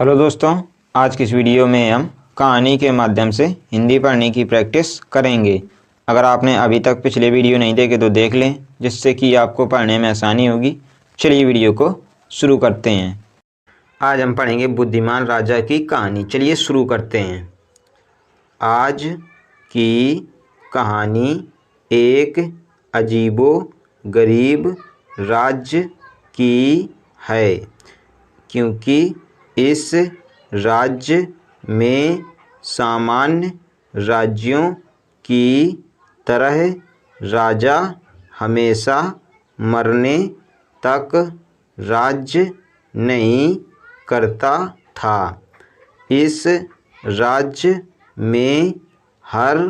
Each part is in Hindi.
हेलो दोस्तों, आज की इस वीडियो में हम कहानी के माध्यम से हिंदी पढ़ने की प्रैक्टिस करेंगे। अगर आपने अभी तक पिछले वीडियो नहीं देखे तो देख लें, जिससे कि आपको पढ़ने में आसानी होगी। चलिए वीडियो को शुरू करते हैं। आज हम पढ़ेंगे बुद्धिमान राजा की कहानी। चलिए शुरू करते हैं। आज की कहानी एक अजीबो गरीब राज्य की है, क्योंकि इस राज्य में सामान्य राज्यों की तरह राजा हमेशा मरने तक राज्य नहीं करता था। इस राज्य में हर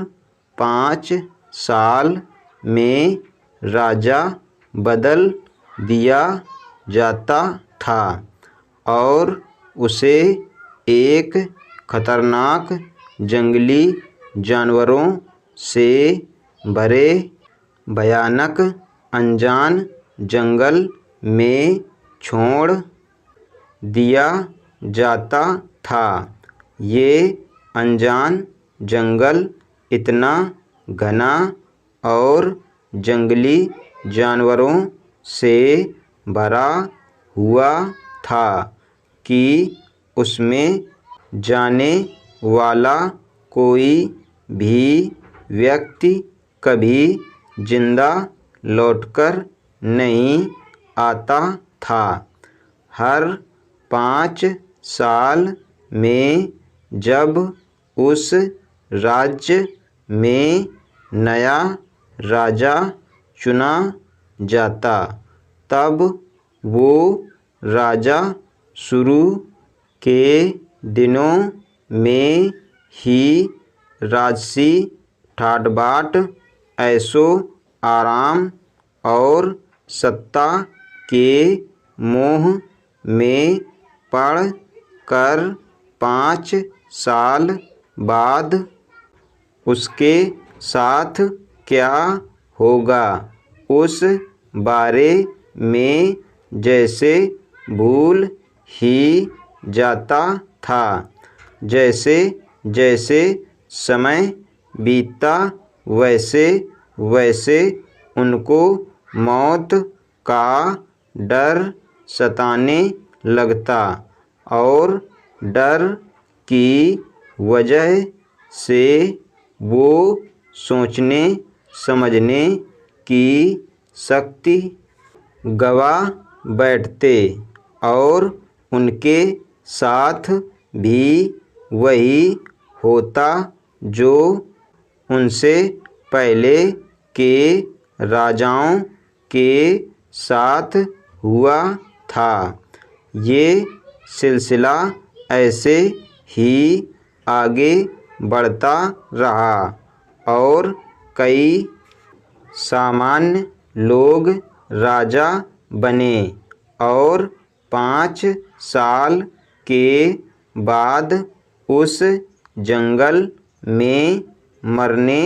5 साल में राजा बदल दिया जाता था और उसे एक खतरनाक जंगली जानवरों से भरे भयानक अनजान जंगल में छोड़ दिया जाता था। ये अनजान जंगल इतना घना और जंगली जानवरों से भरा हुआ था कि उसमें जाने वाला कोई भी व्यक्ति कभी जिंदा लौटकर नहीं आता था। हर 5 साल में जब उस राज्य में नया राजा चुना जाता, तब वो राजा शुरू के दिनों में ही राजसी ठाट-बाट, ऐशो आराम और सत्ता के मोह में पड़ कर 5 साल बाद उसके साथ क्या होगा, उस बारे में जैसे भूल ही जाता था। जैसे जैसे समय बीतता वैसे वैसे उनको मौत का डर सताने लगता और डर की वजह से वो सोचने समझने की शक्ति गवा बैठते और उनके साथ भी वही होता जो उनसे पहले के राजाओं के साथ हुआ था। ये सिलसिला ऐसे ही आगे बढ़ता रहा और कई सामान्य लोग राजा बने और 5 साल के बाद उस जंगल में मरने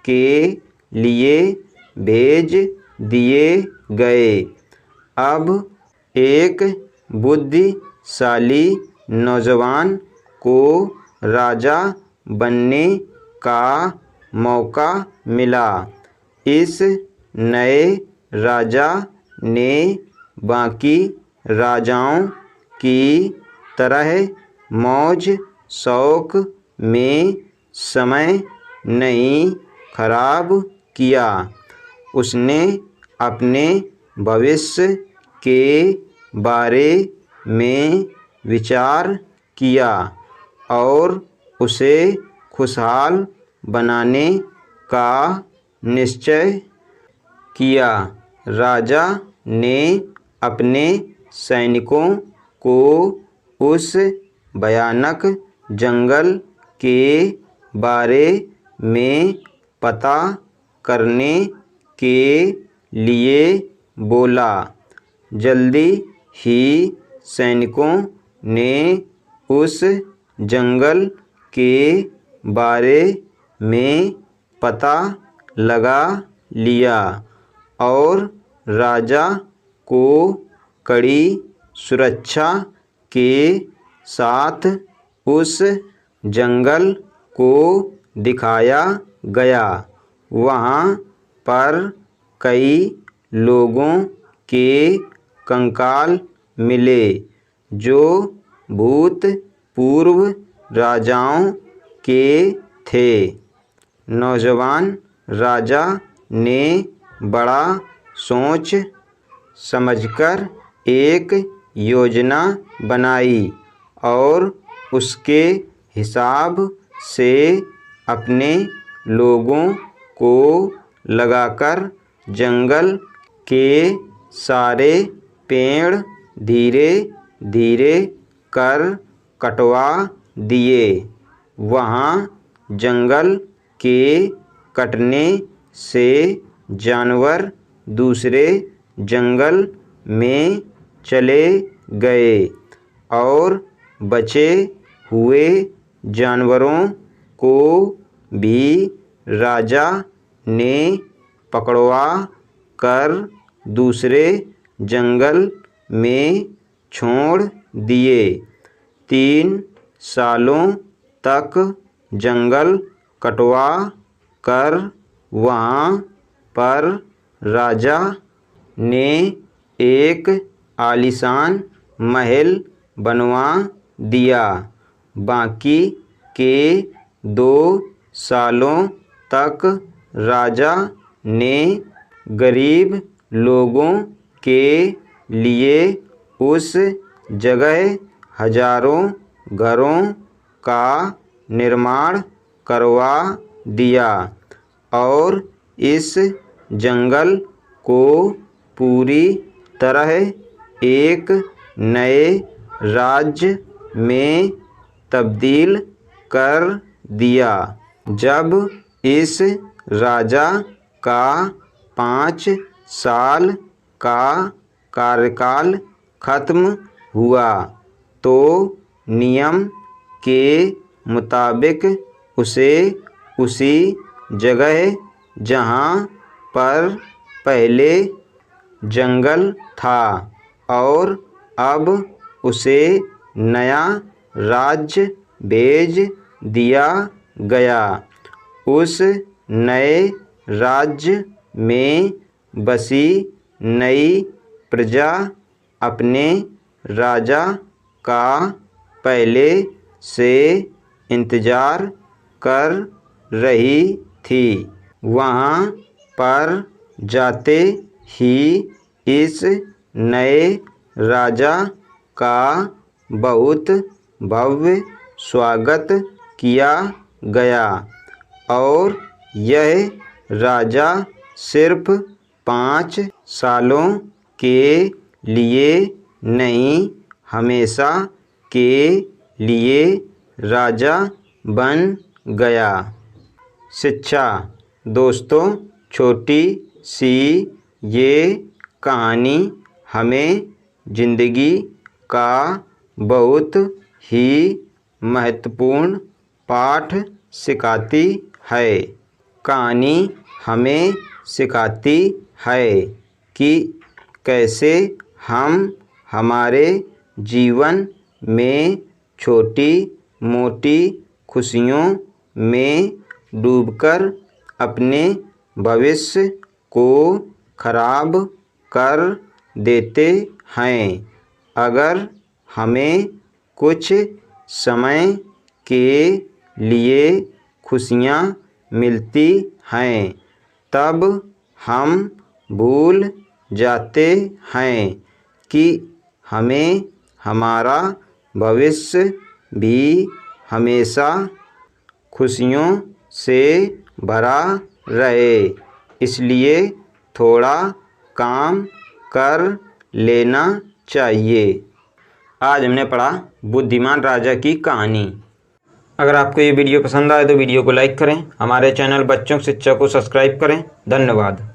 के लिए भेज दिए गए। अब एक बुद्धिशाली नौजवान को राजा बनने का मौका मिला। इस नए राजा ने बाकी राजाओं की तरह मौज शौक में समय नहीं खराब किया। उसने अपने भविष्य के बारे में विचार किया और उसे खुशहाल बनाने का निश्चय किया। राजा ने अपने सैनिकों को उस भयानक जंगल के बारे में पता करने के लिए बोला। जल्दी ही सैनिकों ने उस जंगल के बारे में पता लगा लिया और राजा को कड़ी सुरक्षा के साथ उस जंगल को दिखाया गया। वहाँ पर कई लोगों के कंकाल मिले जो भूतपूर्व राजाओं के थे। नौजवान राजा ने बड़ा सोच समझकर एक योजना बनाई और उसके हिसाब से अपने लोगों को लगाकर जंगल के सारे पेड़ धीरे धीरे कर कटवा दिए। वहाँ जंगल के कटने से जानवर दूसरे जंगल में चले गए और बचे हुए जानवरों को भी राजा ने पकड़वा कर दूसरे जंगल में छोड़ दिए। 3 सालों तक जंगल कटवा कर वहाँ पर राजा ने एक आलीशान महल बनवा दिया। बाकी के 2 सालों तक राजा ने गरीब लोगों के लिए उस जगह हजारों घरों का निर्माण करवा दिया और इस जंगल को पूरी तरह एक नए राज्य में तब्दील कर दिया। जब इस राजा का 5 साल का कार्यकाल खत्म हुआ तो नियम के मुताबिक उसे उसी जगह जहाँ पर पहले जंगल था और अब उसे नया राज्य भेज दिया गया। उस नए राज्य में बसी नई प्रजा अपने राजा का पहले से इंतजार कर रही थी। वहाँ पर जाते ही इस नए राजा का बहुत भव्य स्वागत किया गया और यह राजा सिर्फ 5 सालों के लिए नहीं, हमेशा के लिए राजा बन गया। शिक्षा। दोस्तों, छोटी सी ये कहानी हमें जिंदगी का बहुत ही महत्वपूर्ण पाठ सिखाती है। कहानी हमें सिखाती है कि कैसे हम हमारे जीवन में छोटी मोटी खुशियों में डूबकर अपने भविष्य को खराब कर देते हैं। अगर हमें कुछ समय के लिए खुशियाँ मिलती हैं तब हम भूल जाते हैं कि हमें हमारा भविष्य भी हमेशा खुशियों से भरा रहे। इसलिए थोड़ा काम कर लेना चाहिए। आज हमने पढ़ा बुद्धिमान राजा की कहानी। अगर आपको ये वीडियो पसंद आए तो वीडियो को लाइक करें। हमारे चैनल बच्चों की शिक्षा को सब्सक्राइब करें। धन्यवाद।